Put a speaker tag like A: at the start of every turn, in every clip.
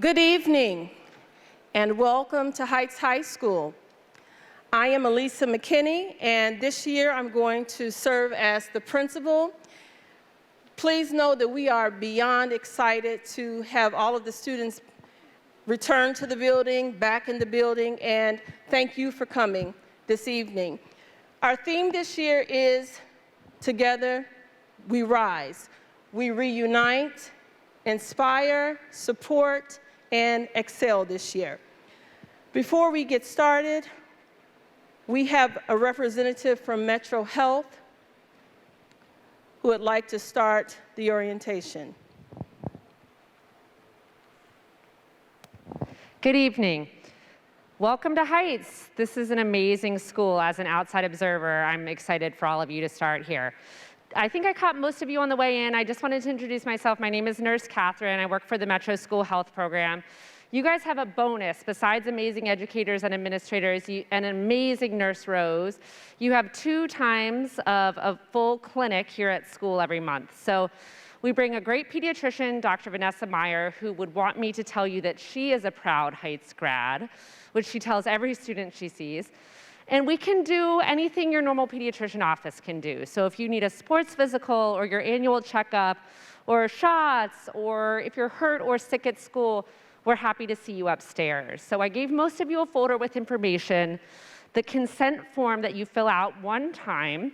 A: Good evening, and welcome to Heights High School. I am Elisa McKinney, and this year I'm going to serve as the principal. Please know that we are beyond excited to have all of the students return to the building, back in the building, and thank you for coming this evening. Our theme this year is Together We Rise. We reunite, inspire, support, and excel this year. Before we get started, we have a representative from Metro Health who would like to start the orientation.
B: Good evening. Welcome to Heights. This is an amazing school. As an outside observer, I'm excited for all of you to start here. I think I caught most of you on the way in. I just wanted to introduce myself. My name is Nurse Catherine. I work for the Metro School Health Program. You guys have a bonus. Besides amazing educators and administrators and amazing nurse rows, you have 2 times of a full clinic here at school every month. So we bring a great pediatrician, Dr. Vanessa Meyer, who would want me to tell you that she is a proud Heights grad, which she tells every student she sees. And we can do anything your normal pediatrician office can do. So if you need a sports physical or your annual checkup or shots, or if you're hurt or sick at school, we're happy to see you upstairs. So I gave most of you a folder with information. The consent form that you fill out one time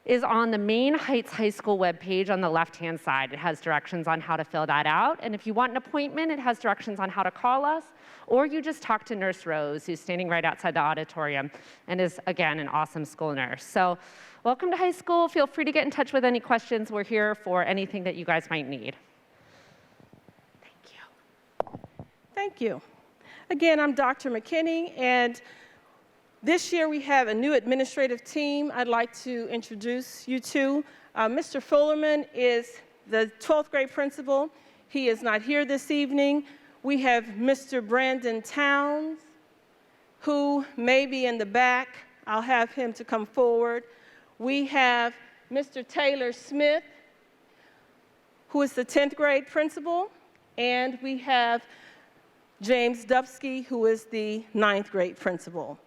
B: is on the main Heights High School webpage on the left-hand side. It has directions on how to fill that out. And if you want an appointment, it has directions on how to call us, or you just talk to Nurse Rose, who's standing right outside the auditorium and is, again, an awesome school nurse. So welcome to high school. Feel free to get in touch with any questions. We're here for anything that you guys might need. Thank you.
A: Thank you. Again, I'm Dr. McKinney, and this year we have a new administrative team I'd like to introduce you to. Mr. Fullerman is the 12th grade principal. He is not here this evening. We have Mr. Brandon Towns, who may be in the back. I'll have him to come forward. We have Mr. Taylor Smith, who is the 10th grade principal, and we have James Dubsky, who is the 9th grade principal.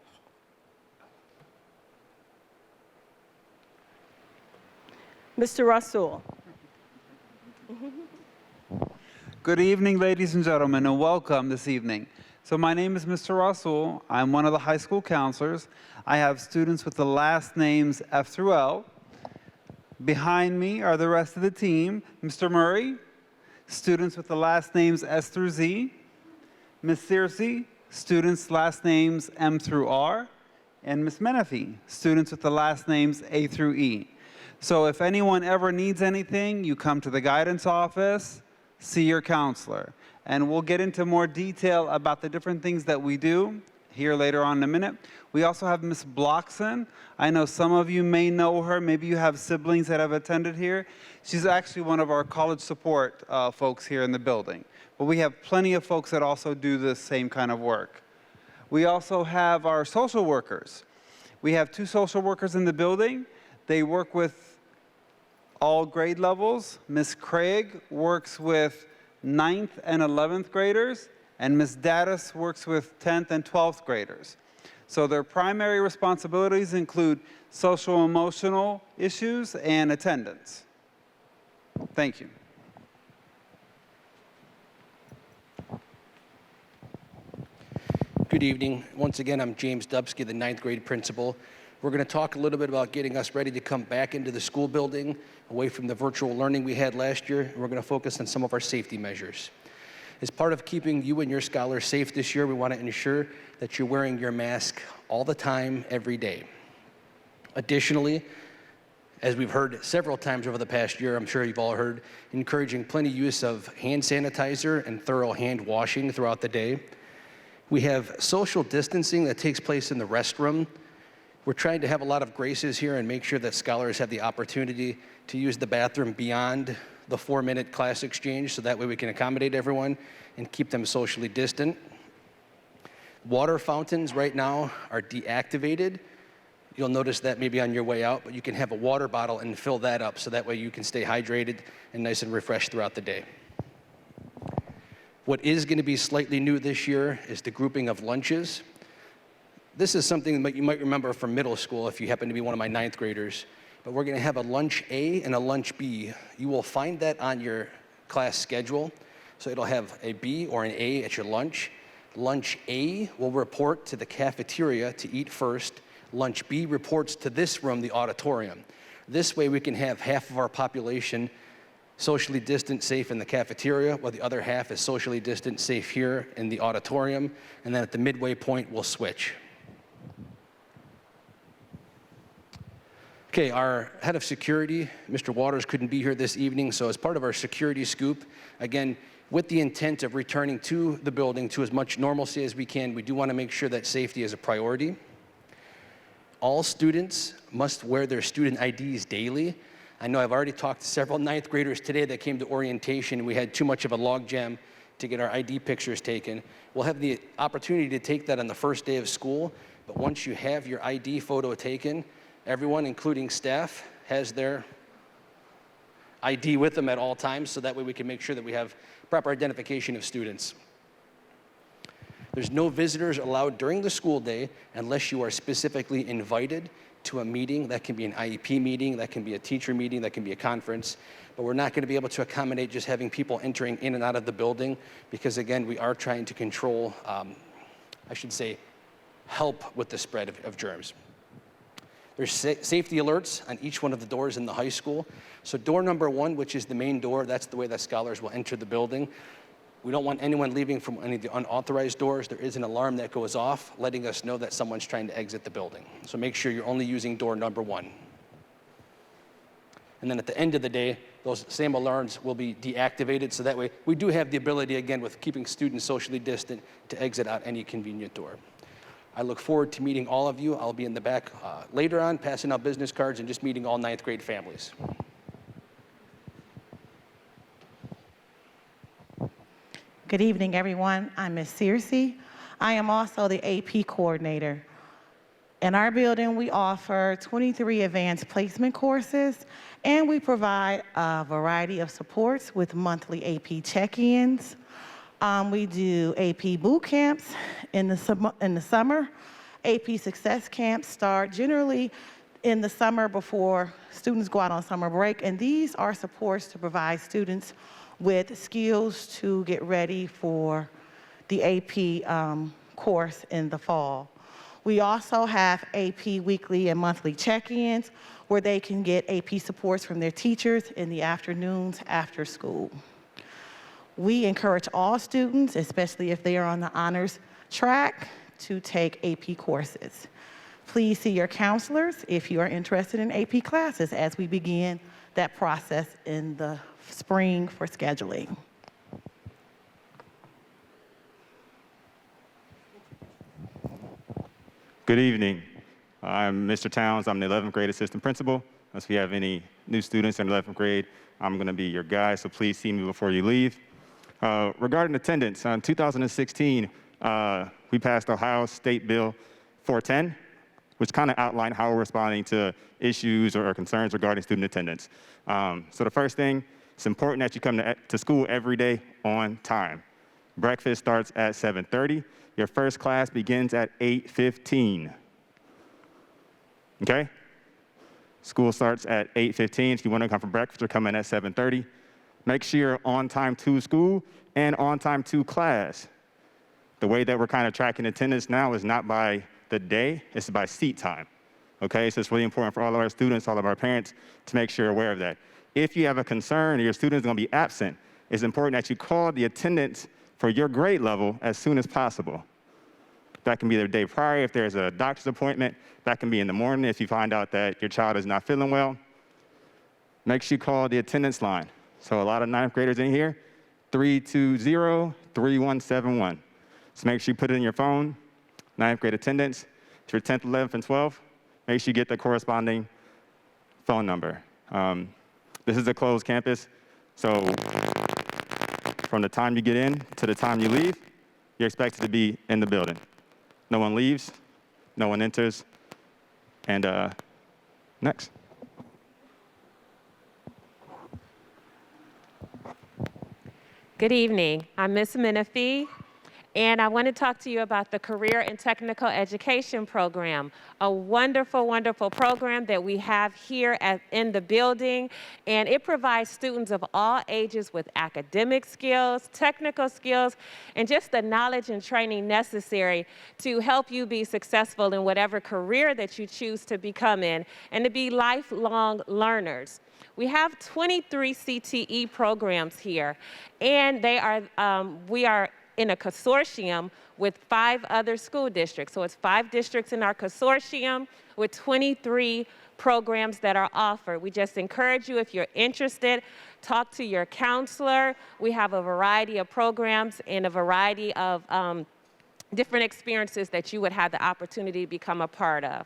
A: Mr. Russell.
C: Good evening, ladies and gentlemen, and welcome this evening. So my name is Mr. Russell. I'm one of the high school counselors. I have students with the last names F through L. Behind me are the rest of the team. Mr. Murray, students with the last names S through Z. Ms. Searcy, students last names M through R. And Ms. Menifee, students with the last names A through E. So if anyone ever needs anything, you come to the guidance office, see your counselor. And we'll get into more detail about the different things that we do here later on in a minute. We also have Ms. Blockson. I know some of you may know her. Maybe you have siblings that have attended here. She's actually one of our college support folks here in the building. But we have plenty of folks that also do the same kind of work. We also have our social workers. We have 2 social workers in the building. They work with all grade levels. Ms. Craig works with 9th and 11th graders, and Ms. Daddis works with 10th and 12th graders. So their primary responsibilities include social emotional issues and attendance. Thank you.
D: Good evening. Once again, I'm James Dubsky, the 9th grade principal. We're going to talk a little bit about getting us ready to come back into the school building, away from the virtual learning we had last year, and we're going to focus on some of our safety measures. As part of keeping you and your scholars safe this year, we want to ensure that you're wearing your mask all the time, every day. Additionally, as we've heard several times over the past year, I'm sure you've all heard, encouraging plenty use of hand sanitizer and thorough hand washing throughout the day. We have social distancing that takes place in the restroom. We're trying to have a lot of graces here and make sure that scholars have the opportunity to use the bathroom beyond the 4-minute class exchange, so that way we can accommodate everyone and keep them socially distant. Water fountains right now are deactivated. You'll notice that maybe on your way out, but you can have a water bottle and fill that up so that way you can stay hydrated and nice and refreshed throughout the day. What is going to be slightly new this year is the grouping of lunches. This is something that you might remember from middle school if you happen to be one of my 9th graders. But we're going to have a lunch A and a lunch B. You will find that on your class schedule. So it'll have a B or an A at your lunch. Lunch A will report to the cafeteria to eat first. Lunch B reports to this room, the auditorium. This way we can have half of our population socially distant, safe in the cafeteria, while the other half is socially distant, safe here in the auditorium. And then at the midway point, we'll switch. Okay, our head of security, Mr. Waters, couldn't be here this evening, so as part of our security scoop, again, with the intent of returning to the building to as much normalcy as we can, we do want to make sure that safety is a priority. All students must wear their student IDs daily. I know I've already talked to several 9th graders today that came to orientation. We had too much of a logjam to get our ID pictures taken. We'll have the opportunity to take that on the first day of school, but once you have your ID photo taken, everyone, including staff, has their ID with them at all times, so that way we can make sure that we have proper identification of students. There's no visitors allowed during the school day unless you are specifically invited to a meeting. That can be an IEP meeting, that can be a teacher meeting, that can be a conference, but we're not going to be able to accommodate just having people entering in and out of the building because, again, we are trying to control, help with the spread of germs. There's safety alerts on each one of the doors in the high school. So door number 1, which is the main door, that's the way that scholars will enter the building. We don't want anyone leaving from any of the unauthorized doors. There is an alarm that goes off, letting us know that someone's trying to exit the building. So make sure you're only using door number 1. And then at the end of the day, those same alarms will be deactivated, so that way we do have the ability, again, with keeping students socially distant, to exit out any convenient door. I look forward to meeting all of you. I'll be in the back later on, passing out business cards and just meeting all 9th grade families.
E: Good evening, everyone. I'm Ms. Searcy. I am also the AP coordinator. In our building, we offer 23 advanced placement courses, and we provide a variety of supports with monthly AP check-ins. We do AP boot camps in the summer. AP success camps start generally in the summer before students go out on summer break, and these are supports to provide students with skills to get ready for the AP course in the fall. We also have AP weekly and monthly check-ins where they can get AP supports from their teachers in the afternoons after school. We encourage all students, especially if they are on the honors track, to take AP courses. Please see your counselors if you are interested in AP classes as we begin that process in the spring for scheduling.
F: Good evening. I'm Mr. Towns. I'm the 11th grade assistant principal. If you have any new students in 11th grade, I'm going to be your guide, so please see me before you leave. Regarding attendance, in 2016, we passed Ohio State Bill 410, which kind of outlined how we're responding to issues or concerns regarding student attendance. So the first thing, it's important that you come to school every day on time. Breakfast starts at 7:30. Your first class begins at 8:15. Okay? School starts at 8:15. If you want to come for breakfast or come in at 7:30, make sure you're on time to school and on time to class. The way that we're kind of tracking attendance now is not by the day, it's by seat time. Okay, so it's really important for all of our students, all of our parents, to make sure you're aware of that. If you have a concern or your student is going to be absent, it's important that you call the attendance for your grade level as soon as possible. That can be the day prior if there's a doctor's appointment. That can be in the morning if you find out that your child is not feeling well. Make sure you call the attendance line. So a lot of 9th graders in here, 320-3171. So make sure you put it in your phone, 9th grade attendance. If you're 10th, 11th, and 12th, make sure you get the corresponding phone number. This is a closed campus, so from the time you get in to the time you leave, you're expected to be in the building. No one leaves, no one enters, and next.
G: Good evening. I'm Ms. Menifee, and I want to talk to you about the Career and Technical Education Program, a wonderful, wonderful program that we have here in the building, and it provides students of all ages with academic skills, technical skills, and just the knowledge and training necessary to help you be successful in whatever career that you choose to become in, and to be lifelong learners. We have 23 CTE programs here, and we are in a consortium with 5 other school districts. So it's 5 districts in our consortium with 23 programs that are offered. We just encourage you, if you're interested, talk to your counselor. We have a variety of programs and a variety of different experiences that you would have the opportunity to become a part of.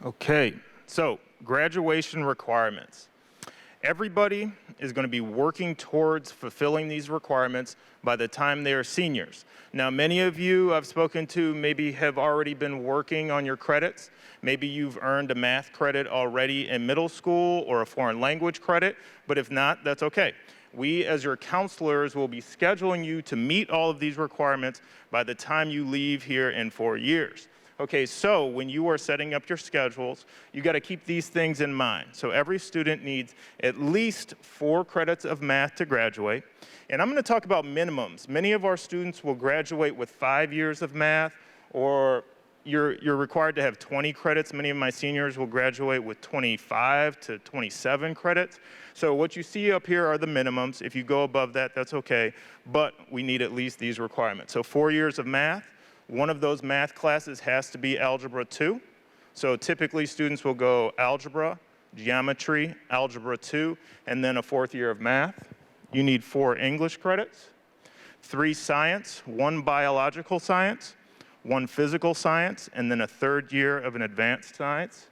H: Okay, so graduation requirements. Everybody is going to be working towards fulfilling these requirements by the time they are seniors. Now, many of you I've spoken to maybe have already been working on your credits. Maybe you've earned a math credit already in middle school or a foreign language credit, but if not, that's okay. We, as your counselors, will be scheduling you to meet all of these requirements by the time you leave here in 4 years. Okay, so when you are setting up your schedules, you got to keep these things in mind. So every student needs at least 4 credits of math to graduate. And I'm going to talk about minimums. Many of our students will graduate with 5 years of math, or you're required to have 20 credits. Many of my seniors will graduate with 25 to 27 credits. So what you see up here are the minimums. If you go above that, that's okay. But we need at least these requirements. So 4 years of math. One of those math classes has to be Algebra 2. So typically students will go Algebra, Geometry, Algebra 2, and then a 4th year of math. You need 4 English credits, 3 science, 1 biological science, 1 physical science, and then a 3rd year of an advanced science.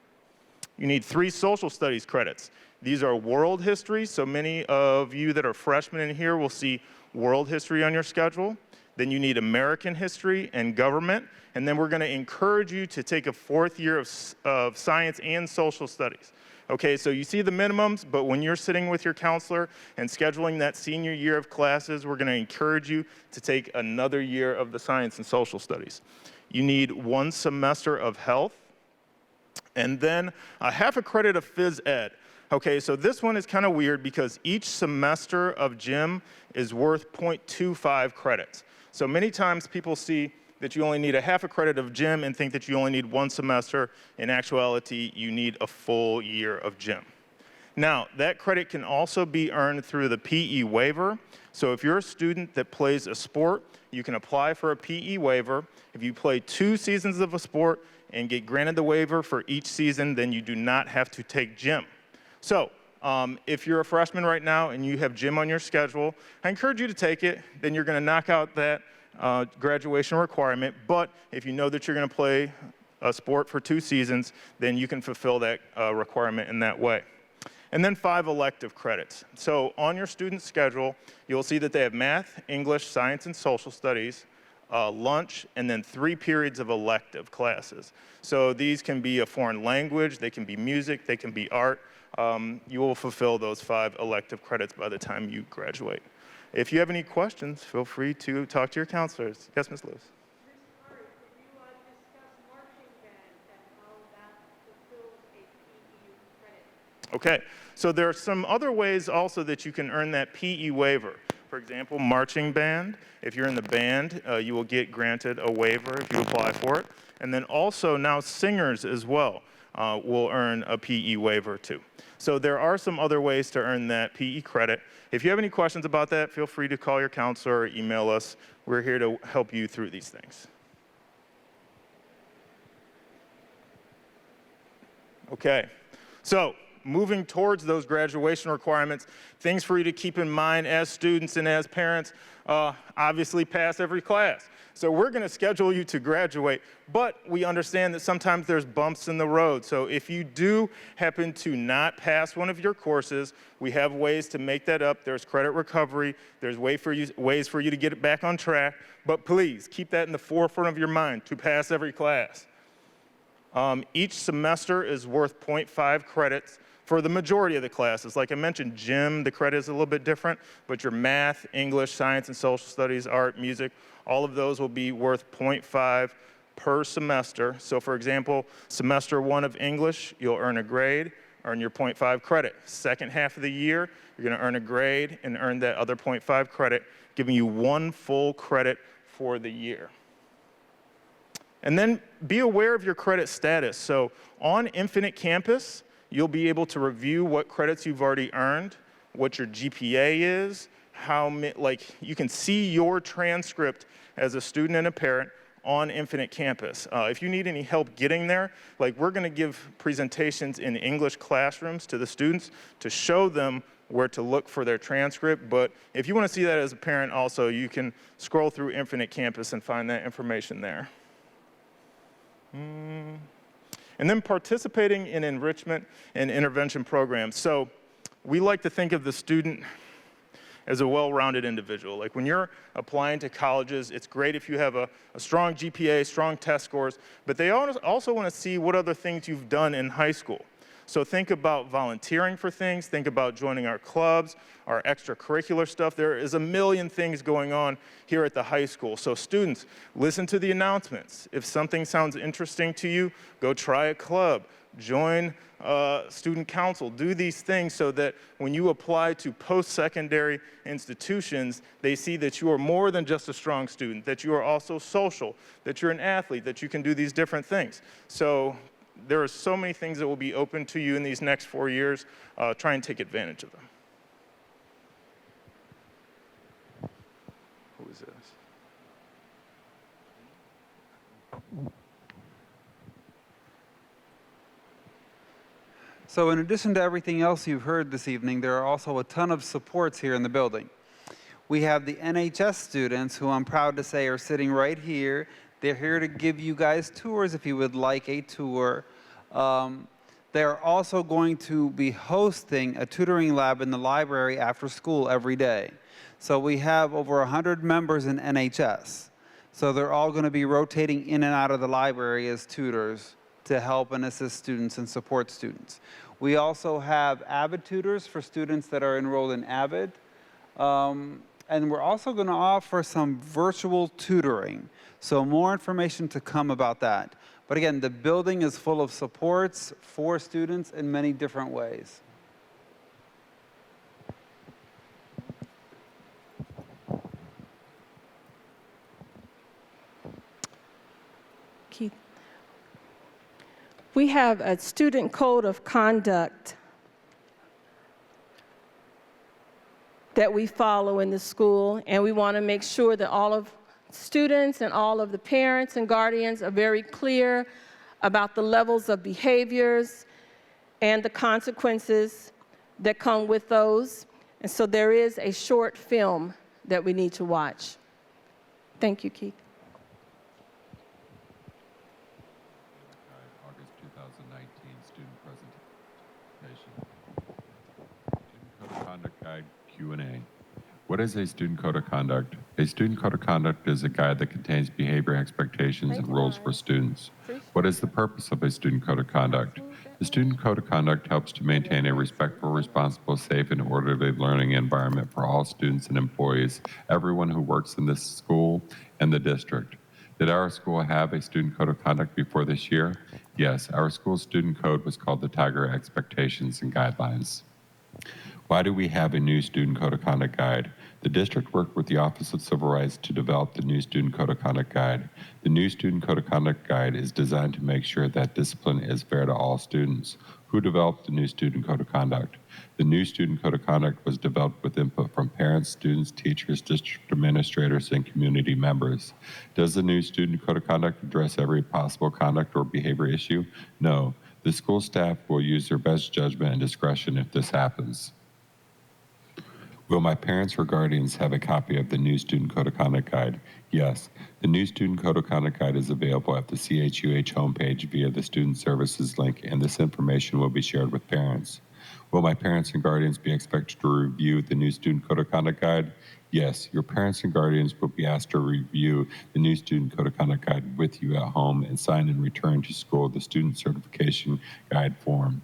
H: You need 3 social studies credits. These are world history, so many of you that are freshmen in here will see world history on your schedule. Then you need American history and government, and then we're going to encourage you to take a 4th year of science and social studies. Okay, so you see the minimums, but when you're sitting with your counselor and scheduling that senior year of classes, we're going to encourage you to take another year of the science and social studies. You need 1 semester of health, and then a half a credit of phys ed. Okay, so this one is kind of weird because each semester of gym is worth 0.25 credits. So many times people see that you only need a half a credit of gym and think that you only need 1 semester. In actuality, you need a full year of gym. Now, that credit can also be earned through the PE waiver. So if you're a student that plays a sport, you can apply for a PE waiver. If you play 2 seasons of a sport and get granted the waiver for each season, then you do not have to take gym. So if you're a freshman right now and you have gym on your schedule, I encourage you to take it. Then you're going to knock out that graduation requirement. But if you know that you're going to play a sport for 2 seasons, then you can fulfill that requirement in that way. And then 5 elective credits. So on your student schedule, you'll see that they have math, English, science, and social studies, lunch, and then 3 periods of elective classes. So these can be a foreign language, they can be music, they can be art. You will fulfill those 5 elective credits by the time you graduate. If you have any questions, feel free to talk to your counselors. Yes, Ms. Lewis. Okay, so there are some other ways also that you can earn that PE waiver. For example, marching band. If you're in the band, you will get granted a waiver if you apply for it. And then also now singers as well will earn a PE waiver too. So there are some other ways to earn that PE credit. If you have any questions about that, feel free to call your counselor or email us. We're here to help you through these things. Okay, so moving towards those graduation requirements, things for you to keep in mind as students and as parents, obviously pass every class. So we're going to schedule you to graduate, but we understand that sometimes there's bumps in the road. So if you do happen to not pass one of your courses, we have ways to make that up. There's credit recovery. There's ways for you to get it back on track. But please, keep that in the forefront of your mind to pass every class. Each semester is worth 0.5 credits for the majority of the classes. Like I mentioned, gym, the credit is a little bit different, but your math, English, science, and social studies, art, music, all of those will be worth 0.5 per semester. So for example, semester 1 of English, you'll earn a grade, earn your 0.5 credit. Second half of the year, you're gonna earn a grade and earn that other 0.5 credit, giving you 1 full credit for the year. And then be aware of your credit status. So on Infinite Campus, you'll be able to review what credits you've already earned, what your GPA is, you can see your transcript as a student and a parent on Infinite Campus. If you need any help getting there, we're gonna give presentations in English classrooms to the students to show them where to look for their transcript. But if you wanna see that as a parent also, you can scroll through Infinite Campus and find that information there. And then participating in enrichment and intervention programs. So we like to think of the student as a well-rounded individual. Like when you're applying to colleges, it's great if you have a strong GPA, strong test scores, but they also want to see what other things you've done in high school. So think about volunteering for things, think about joining our clubs, our extracurricular stuff. There is a million things going on here at the high school. So students, listen to the announcements. If something sounds interesting to you, go try a club, join student council, do these things so that when you apply to post-secondary institutions, they see that you are more than just a strong student, that you are also social, that you're an athlete, that you can do these different things. So there are so many things that will be open to you in these next 4 years. Try and take advantage of them. Who is this?
C: So in addition to everything else you've heard this evening, there are also a ton of supports here in the building. We have the NHS students, who I'm proud to say are sitting right here. They're here to give you guys tours if you would like a tour. They're also going to be hosting a tutoring lab in the library after school every day. So we have over 100 members in NHS. So they're all going to be rotating in and out of the library as tutors to help and assist students and support students. We also have AVID tutors for students that are enrolled in AVID. And we're also going to offer some virtual tutoring. So more information to come about that. But again, the building is full of supports for students in many different ways.
A: Keith. We have a student code of conduct that we follow in the school, and we want to make sure that all of students and all of the parents and guardians are very clear about the levels of behaviors and the consequences that come with those. And so there is a short film that we need to watch. Thank you, Keith.
I: August 2019 student presentation. Student Code of Conduct Guide Q&A. What is a student code of conduct? A student code of conduct is a guide that contains behavior expectations and rules for students. What is the purpose of a student code of conduct? The student code of conduct helps to maintain a respectful, responsible, safe, and orderly learning environment for all students and employees, everyone who works in this school and the district. Did our school have a student code of conduct before this year? Yes, our school student code was called the Tiger Expectations and Guidelines. Why do we have a new student code of conduct guide? The district worked with the Office of Civil Rights to develop the new student code of conduct guide. The new student code of conduct guide is designed to make sure that discipline is fair to all students. Who developed the new student code of conduct? The new student code of conduct was developed with input from parents, students, teachers, district administrators, and community members. Does the new student code of conduct address every possible conduct or behavior issue? No. The school staff will use their best judgment and discretion if this happens. Will my parents or guardians have a copy of the new Student Code of Conduct Guide? Yes. The new Student Code of Conduct Guide is available at the CHUH homepage via the Student Services link, and this information will be shared with parents. Will my parents and guardians be expected to review the new Student Code of Conduct Guide? Yes, your parents and guardians will be asked to review the new Student Code of Conduct Guide with you at home and sign and return to school the Student Certification Guide form.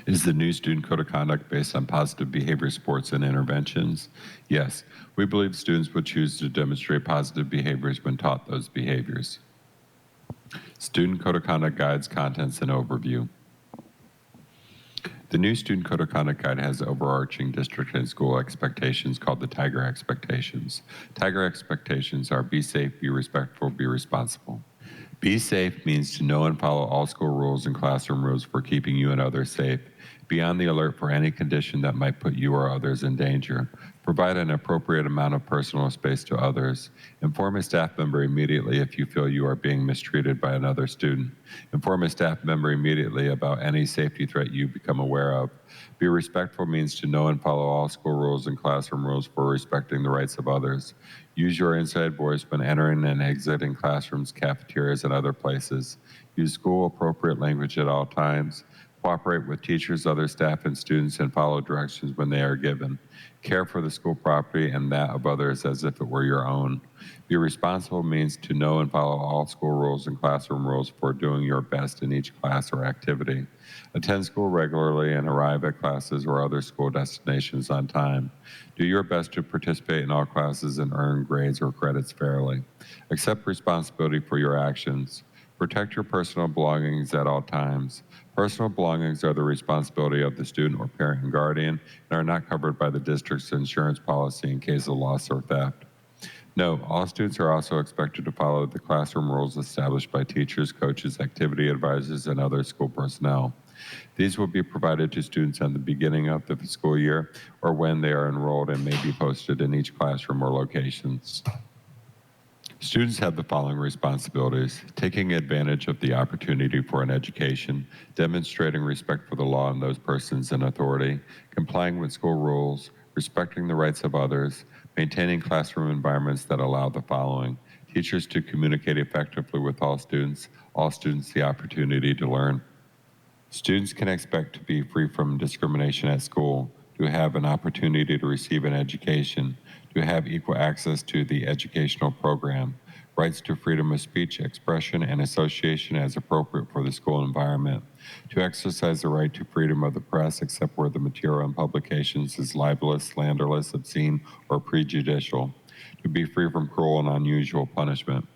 I: Is the new Student Code of Conduct based on positive behavior supports and interventions? Yes, we believe students would choose to demonstrate positive behaviors when taught those behaviors. Student Code of Conduct Guide's contents and overview. The new Student Code of Conduct Guide has overarching district and school expectations called the Tiger Expectations. Tiger Expectations are be safe, be respectful, be responsible. Be safe means to know and follow all school rules and classroom rules for keeping you and others safe. Be on the alert for any condition that might put you or others in danger. Provide an appropriate amount of personal space to others. Inform a staff member immediately if you feel you are being mistreated by another student. Inform a staff member immediately about any safety threat you become aware of. Be respectful means to know and follow all school rules and classroom rules for respecting the rights of others. Use your inside voice when entering and exiting classrooms, cafeterias, and other places. Use school-appropriate language at all times. Cooperate with teachers, other staff, and students, and follow directions when they are given. Care for the school property and that of others as if it were your own. Be responsible means to know and follow all school rules and classroom rules for doing your best in each class or activity. Attend school regularly and arrive at classes or other school destinations on time. Do your best to participate in all classes and earn grades or credits fairly. Accept responsibility for your actions. Protect your personal belongings at all times. Personal belongings are the responsibility of the student or parent and guardian and are not covered by the district's insurance policy in case of loss or theft. Note, all students are also expected to follow the classroom rules established by teachers, coaches, activity advisors, and other school personnel. These will be provided to students at the beginning of the school year or when they are enrolled and may be posted in each classroom or locations. Students have the following responsibilities: taking advantage of the opportunity for an education, demonstrating respect for the law and those persons in authority, complying with school rules, respecting the rights of others, maintaining classroom environments that allow the following: teachers to communicate effectively with all students the opportunity to learn. Students can expect to be free from discrimination at school, to have an opportunity to receive an education, to have equal access to the educational program, rights to freedom of speech, expression, and association as appropriate for the school environment, to exercise the right to freedom of the press except where the material in publications is libelous, slanderous, obscene, or prejudicial, to be free from cruel and unusual punishment,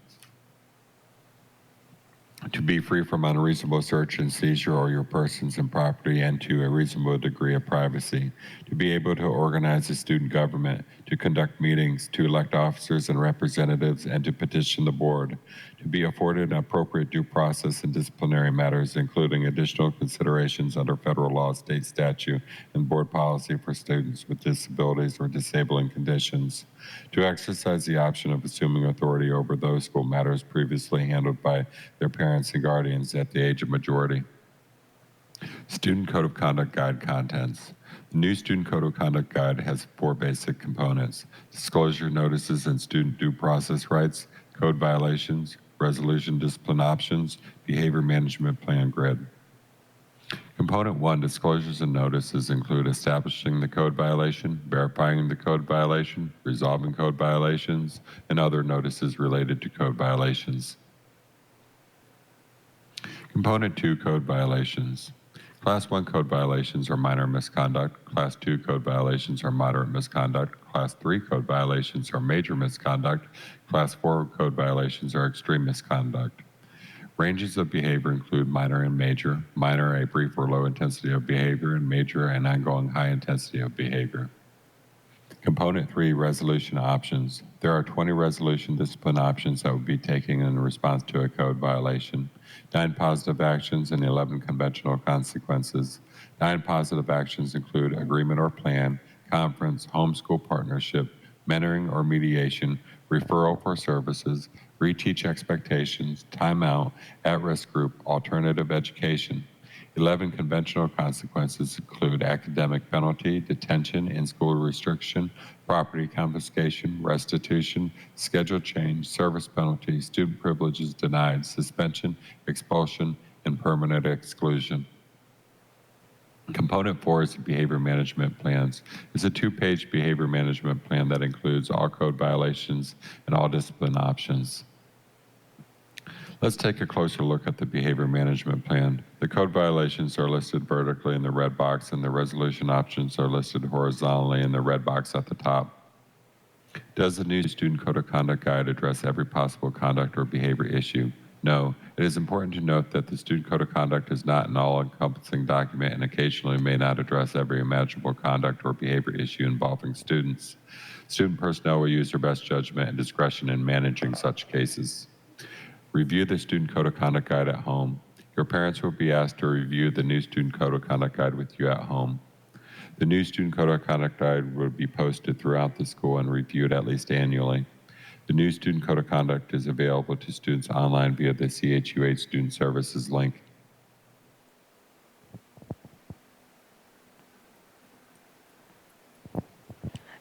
I: to be free from unreasonable search and seizure or your persons and property and to a reasonable degree of privacy, to be able to organize a student government, to conduct meetings, to elect officers and representatives, and to petition the board, to be afforded an appropriate due process in disciplinary matters, including additional considerations under federal law, state statute, and board policy for students with disabilities or disabling conditions, to exercise the option of assuming authority over those school matters previously handled by their parents and guardians at the age of majority. Student Code of Conduct Guide contents. The new Student Code of Conduct Guide has 4 basic components: disclosure notices and student due process rights, code violations, resolution discipline options, behavior management plan grid. Component 1, disclosures and notices, include establishing the code violation, verifying the code violation, resolving code violations, and other notices related to code violations. Component 2, code violations. Class 1 code violations are minor misconduct. Class 2 code violations are moderate misconduct. Class 3 code violations are major misconduct. Class 4 code violations are extreme misconduct. Ranges of behavior include minor and major. Minor, a brief or low intensity of behavior, and major, an ongoing high intensity of behavior. Component 3, resolution options. There are 20 resolution discipline options that will be taken in response to a code violation. 9 positive actions and 11 conventional consequences. 9 positive actions include agreement or plan, conference, homeschool partnership, mentoring or mediation, referral for services, reteach expectations, timeout, at-risk group, alternative education. 11 conventional consequences include academic penalty, detention, in-school restriction, property confiscation, restitution, schedule change, service penalty, student privileges denied, suspension, expulsion, and permanent exclusion. Component 4 is the behavior management plans. It's a 2-page behavior management plan that includes all code violations and all discipline options. Let's take a closer look at the behavior management plan. The code violations are listed vertically in the red box, and the resolution options are listed horizontally in the red box at the top. Does the new Student Code of Conduct Guide address every possible conduct or behavior issue? No. It is important to note that the Student Code of Conduct is not an all-encompassing document and occasionally may not address every imaginable conduct or behavior issue involving students. Student personnel will use their best judgment and discretion in managing such cases. Review the Student Code of Conduct Guide at home. Your parents will be asked to review the new Student Code of Conduct Guide with you at home. The new Student Code of Conduct Guide will be posted throughout the school and reviewed at least annually. The new Student Code of Conduct is available to students online via the CHUH Student Services link.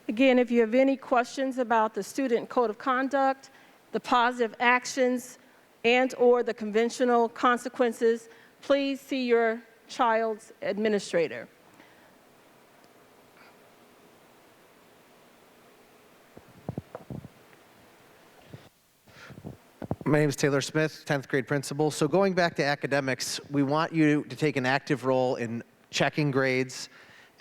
A: Again, if you have any questions about the Student Code of Conduct, the positive actions, and/or the conventional consequences, please see your child's administrator.
J: My name is Taylor Smith, 10th grade principal. So going back to academics, we want you to take an active role in checking grades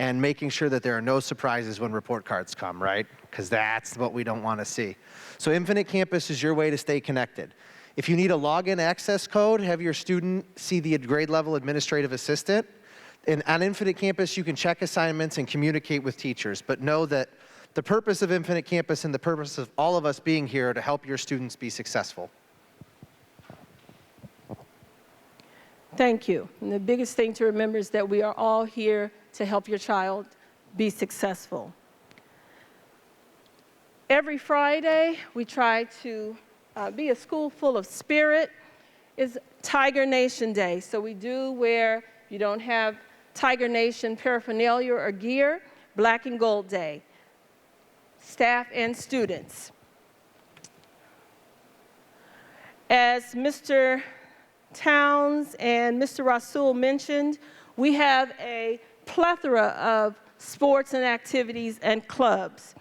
J: and making sure that there are no surprises when report cards come, right? Because that's what we don't want to see. So Infinite Campus is your way to stay connected. If you need a login access code, have your student see the grade level administrative assistant. And on Infinite Campus, you can check assignments and communicate with teachers, but know that the purpose of Infinite Campus and the purpose of all of us being here are to help your students be successful.
A: Thank you. And the biggest thing to remember is that we are all here to help your child be successful. Every Friday, we try to be a school full of spirit. It's Tiger Nation Day. So we do wear, if you don't have Tiger Nation paraphernalia or gear, Black and Gold Day. Staff and students. As Mr. Towns and Mr. Rasul mentioned, we have a plethora of sports and activities and clubs.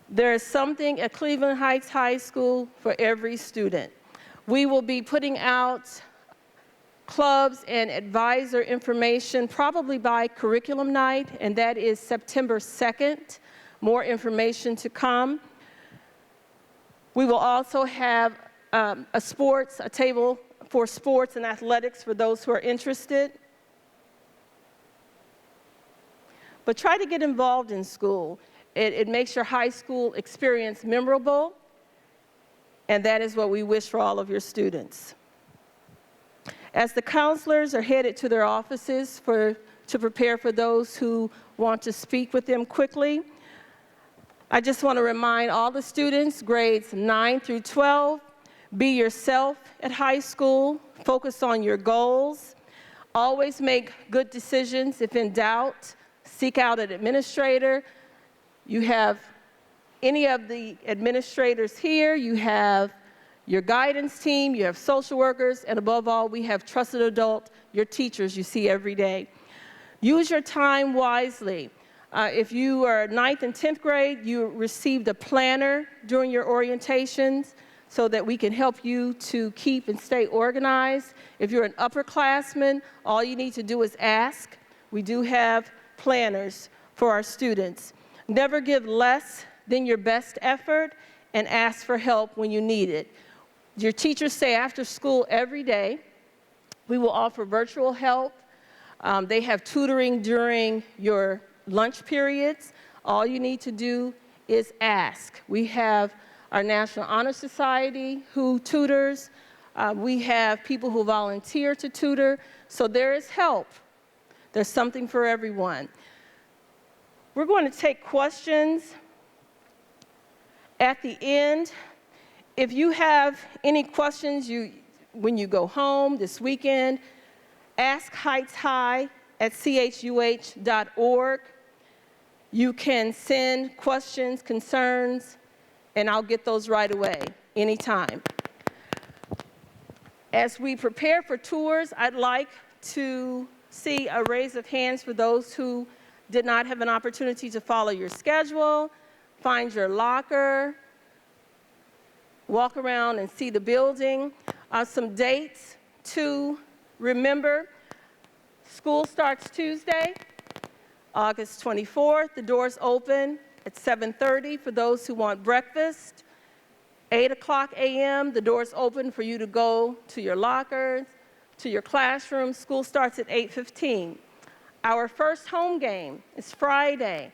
A: There is something at Cleveland Heights High School for every student. We will be putting out clubs and advisor information probably by curriculum night, and that is September 2nd. More information to come. We will also have a table for sports and athletics for those who are interested. But try to get involved in school. It makes your high school experience memorable, and that is what we wish for all of your students. As the counselors are headed to their offices to prepare for those who want to speak with them quickly, I just want to remind all the students, grades 9 through 12, be yourself at high school, focus on your goals, always make good decisions. If in doubt, seek out an administrator. You have any of the administrators here, you have your guidance team, you have social workers, and above all, we have trusted adult, your teachers you see every day. Use your time wisely. If you are 9th and 10th grade, you received a planner during your orientations so that we can help you to keep and stay organized. If you're an upperclassman, all you need to do is ask. We do have planners for our students. Never give less than your best effort, and ask for help when you need it. Your teachers stay after school every day. We will offer virtual help. They have tutoring during your lunch periods. All you need to do is ask. We have our National Honor Society who tutors. We have people who volunteer to tutor. So there is help. There's something for everyone. We're going to take questions at the end. If you have any questions when you go home this weekend, ask Heights High at chuh.org. You can send questions, concerns, and I'll get those right away, anytime. As we prepare for tours, I'd like to see a raise of hands for those who did not have an opportunity to follow your schedule, find your locker, walk around and see the building. Some dates to remember. School starts Tuesday, August 24th. The doors open at 7:30 for those who want breakfast. 8:00 a.m., the doors open for you to go to your lockers, to your classroom. School starts at 8:15. Our first home game is Friday,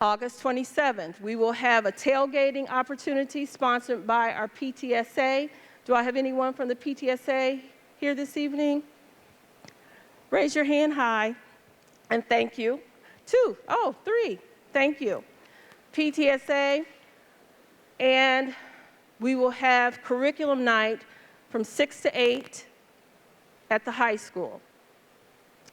A: August 27th. We will have a tailgating opportunity sponsored by our PTSA. Do I have anyone from the PTSA here this evening? Raise your hand high, and thank you. 2, oh, 3, thank you. PTSA, and we will have curriculum night from 6 to 8 at the high school.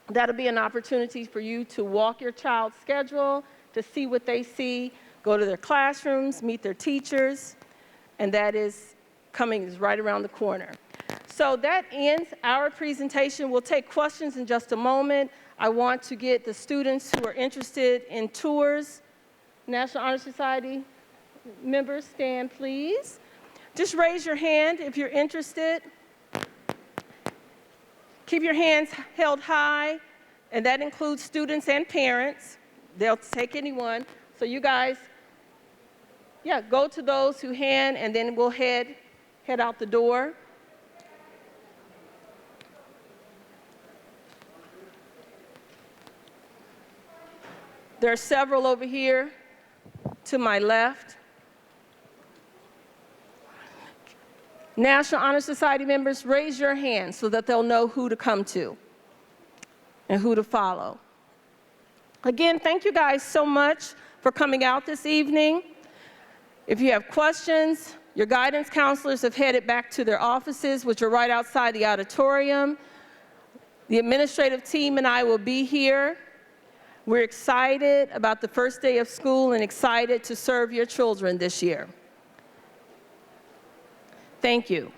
A: That'll be an opportunity for you to walk your child's schedule, to see what they see, go to their classrooms, meet their teachers, and that is right around the corner. So that ends our presentation. We'll take questions in just a moment. I want to get the students who are interested in tours. National Honor Society members, stand please. Just raise your hand if you're interested. Keep your hands held high, and that includes students and parents. They'll take anyone. So you guys, go to those who hand, and then we'll head out the door. There are several over here to my left. National Honor Society members, raise your hand so that they'll know who to come to and who to follow. Again, thank you guys so much for coming out this evening. If you have questions, your guidance counselors have headed back to their offices, which are right outside the auditorium. The administrative team and I will be here. We're excited about the first day of school and excited to serve your children this year. Thank you.